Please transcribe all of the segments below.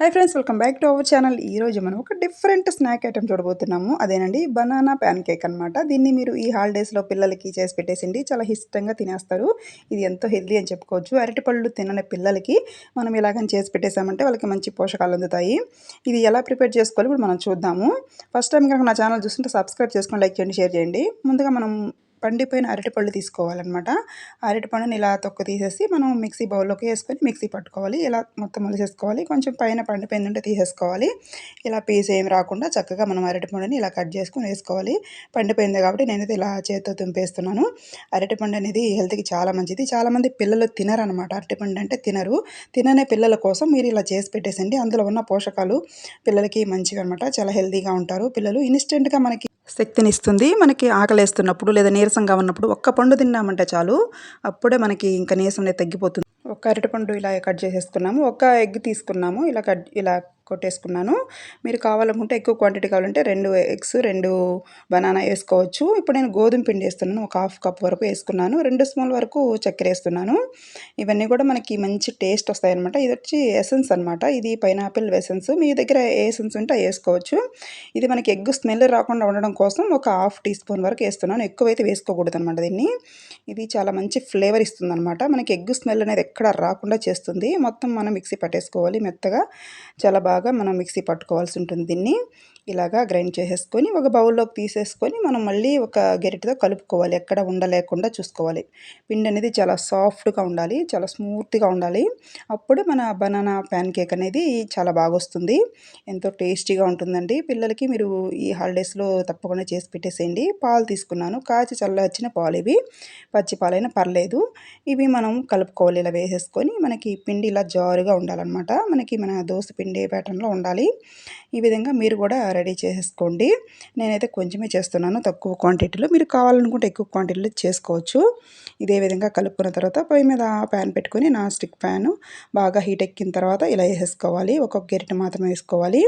Hi friends, welcome back to our channel. ఈరోజు మనం ఒక డిఫరెంట్ స్నాక్ ఐటెం చూడబోతున్నాము. అదేనండి బనానా ప్యాన్ కేక్ అనమాట. దీన్ని మీరు ఈ హాలిడేస్లో పిల్లలకి చేసి పెట్టేసిండి, చాలా ఇష్టంగా తినేస్తారు. ఇది ఎంతో హెల్దీ అని చెప్పుకోవచ్చు. అరటిపళ్ళు తినని పిల్లలకి మనం ఇలాగని చేసి పెట్టేసామంటే వాళ్ళకి మంచి పోషకాలు అందుతాయి. ఇది ఎలా ప్రిపేర్ చేసుకోవాలి ఇప్పుడు మనం చూద్దాము. ఫస్ట్ టైం కనుక నా ఛానల్ చూస్తుంటే సబ్స్క్రైబ్ చేసుకొని లైక్ చేయండి, షేర్ చేయండి. ముందుగా మనం పండిపోయిన అరటిపళ్ళు తీసుకోవాలన్నమాట. అరటిపండుని ఇలా తొక్క తీసేసి మనం మిక్సీ బౌల్లోకి వేసుకొని మిక్సీ పట్టుకోవాలి. ఇలా మొత్తం ఒలిసేసుకోవాలి. కొంచెం పైన పండిపోయిందంటే తీసేసుకోవాలి. ఇలా పీస్ ఏమి రాకుండా చక్కగా మనం అరటిపండుని ఇలా కట్ చేసుకొని వేసుకోవాలి. పండిపోయింది కాబట్టి నేనైతే ఇలా చేత్తో తుంపేస్తున్నాను. అరటిపండు అనేది హెల్త్కి చాలా మంచిది. చాలామంది పిల్లలు తినరనమాట. అరటిపండు అంటే తినరు. తిననే పిల్లల కోసం మీరు ఇలా చేసి పెట్టేసండి. అందులో ఉన్న పోషకాలు పిల్లలకి మంచిగా అనమాట. చాలా హెల్తీగా ఉంటారు పిల్లలు. ఇన్స్టెంట్గా మనకి శక్తినిస్తుంది. మనకి ఆకలేస్తున్నప్పుడు లేదా నీరసంగా ఉన్నప్పుడు ఒక్క పండు తిన్నామంటే చాలు, అప్పుడే మనకి ఇంకా నీరసం అనేది తగ్గిపోతుంది. ఒక అరటిపండు ఇలా కట్ చేసేసుకున్నాము. ఒక ఎగ్ తీసుకున్నాము. ఇలా కొట్టేసుకున్నాను. మీరు కావాలనుకుంటే ఎక్కువ క్వాంటిటీ కావాలంటే 2 ఎగ్స్, 2 బనానా వేసుకోవచ్చు. ఇప్పుడు నేను గోధుమ పిండి వేస్తున్నాను. ఒక హాఫ్ కప్ వరకు వేసుకున్నాను. 2 స్పూన్ల వరకు చక్కెర వేస్తున్నాను. ఇవన్నీ కూడా మనకి మంచి టేస్ట్ వస్తాయన్నమాట. ఇది వచ్చి ఎసెన్స్ అనమాట. ఇది పైనాపిల్ ఎసెన్స్. మీ దగ్గర ఏ ఎసెన్స్ ఉంటే అది వేసుకోవచ్చు. ఇది మనకి ఎగ్ స్మెల్ రాకుండా ఉండడం కోసం ఒక హాఫ్ టీ స్పూన్ వరకు వేస్తున్నాను. ఎక్కువైతే వేసుకోకూడదు అనమాట దీన్ని. ఇది చాలా మంచి ఫ్లేవర్ ఇస్తుంది అనమాట. మనకి ఎగ్ స్మెల్ అనేది ఎక్కడ రాకుండా చేస్తుంది. మొత్తం మనం మిక్సీ పట్టేసుకోవాలి మెత్తగా. చాలా బాగా మనం మిక్సీ పట్టుకోవాల్సి ఉంటుంది. దీన్ని ఇలాగా గ్రైండ్ చేసేసుకొని ఒక బౌల్లోకి తీసేసుకొని మనం మళ్ళీ ఒక గరిటెతో కలుపుకోవాలి. ఎక్కడ ఉండలేకుండా చూసుకోవాలి. పిండి అనేది చాలా సాఫ్ట్గా ఉండాలి, చాలా స్మూత్గా ఉండాలి. అప్పుడు మన బనానా ప్యాన్ కేక్ అనేది చాలా బాగా వస్తుంది. ఎంతో టేస్టీగా ఉంటుందండి. పిల్లలకి మీరు ఈ హాలిడేస్లో తప్పకుండా చేసి పెట్టేసేయండి. పాలు తీసుకున్నాను. కాచి చల్లొచ్చిన పాలు ఇవి. పచ్చి పాలైనా పర్లేదు. ఇవి మనం కలుపుకోవాలి. ఇలా వేసేసుకొని మనకి పిండి ఇలా జారుగా ఉండాలన్నమాట. మనకి మన దోశ పిండి ప్యాటర్న్లో ఉండాలి. ఈ విధంగా మీరు కూడా రెడీ చేసేసుకోండి. నేనైతే కొంచెమే చేస్తున్నాను, తక్కువ క్వాంటిటీలో. మీరు కావాలనుకుంటే ఎక్కువ క్వాంటిటీలో చేసుకోవచ్చు. ఇదే విధంగా కలుపుకున్న తర్వాత పొయ్యి మీద ప్యాన్ పెట్టుకొని నాన్ స్టిక్ ప్యాన్ బాగా హీట్ ఎక్కిన తర్వాత ఇలా వేసేసుకోవాలి. ఒక్కొక్క గరిటె మాత్రమే వేసుకోవాలి.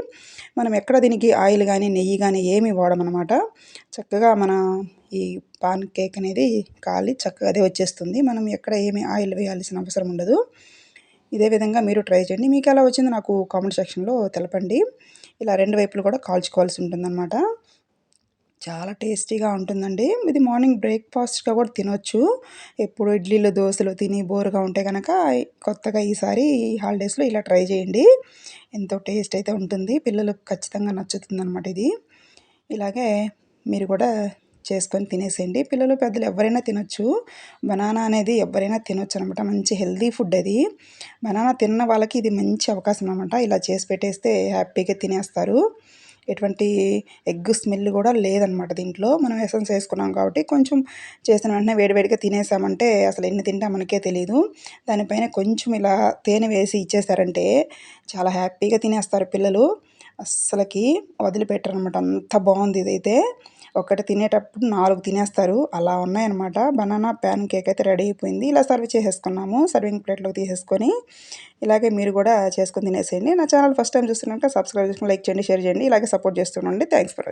మనం ఎక్కడ దీనికి ఆయిల్ కానీ నెయ్యి కానీ ఏమి వాడమన్నమాట. చక్కగా మన ఈ పాన్ కేక్ అనేది కాలి చక్కగా అదే వచ్చేస్తుంది. మనం ఎక్కడ ఏమి ఆయిల్ వేయాల్సిన అవసరం ఉండదు. ఇదే విధంగా మీరు ట్రై చేయండి. మీకు ఎలా వచ్చిందో నాకు కామెంట్ సెక్షన్లో తెలపండి. ఇలా 2 వైపులు కూడా కాల్చుకోవాల్సి ఉంటుందన్నమాట. చాలా టేస్టీగా ఉంటుందండి. ఇది మార్నింగ్ బ్రేక్‌ఫాస్ట్‌గా కూడా తినొచ్చు. ఎప్పుడు ఇడ్లీలు, దోసలు తిని బోర్‌గా ఉంటే గనక కొత్తగా ఈసారి హాలిడేస్‌లో ఇలా ట్రై చేయండి. ఎంతో టేస్ట్ అయితే ఉంటుంది. పిల్లలకు ఖచ్చితంగా నచ్చుతుందన్నమాట ఇది. ఇలాగే మీరు కూడా చేసుకొని తినేసేయండి. పిల్లలు, పెద్దలు ఎవరైనా తినొచ్చు. బనానా అనేది ఎవరైనా తినొచ్చు అనమాట. మంచి హెల్తీ ఫుడ్ అది. బనానా తిన్న వాళ్ళకి ఇది మంచి అవకాశం అనమాట. ఇలా చేసి పెట్టేస్తే హ్యాపీగా తినేస్తారు. ఎటువంటి ఎగ్ స్మెల్ కూడా లేదనమాట దీంట్లో. మనం ఎసెన్స్ వేసుకున్నాం కాబట్టి కొంచెం చేసిన వెంటనే వేడివేడిగా తినేసామంటే అసలు ఎన్ని తింటా మనకే తెలీదు. దానిపైన కొంచెం ఇలా తేనె వేసి ఇచ్చేసారంటే చాలా హ్యాపీగా తినేస్తారు పిల్లలు. అస్సలకి వదిలిపెట్టరనమాట. అంత బాగుంది ఇదైతే. ఒకటి తినేటప్పుడు 4 తినేస్తారు. అలా ఉన్నాయన్నమాట. బనానా ప్యాన్ కేక్ అయితే రెడీ అయిపోయింది. ఇలా సర్వ్ చేసేసుకున్నాము. సర్వింగ్ ప్లేట్లోకి తీసేసుకొని ఇలాగే మీరు కూడా చేసుకొని తినేసేయండి. నా ఛానల్ ఫస్ట్ టైం చూస్తున్నట్టు సబ్స్క్రైబ్ చేసుకొని లైక్ చేయండి, షేర్ చేయండి. ఇలాగే సపోర్ట్ చేస్తుండండి. Thanks for watching.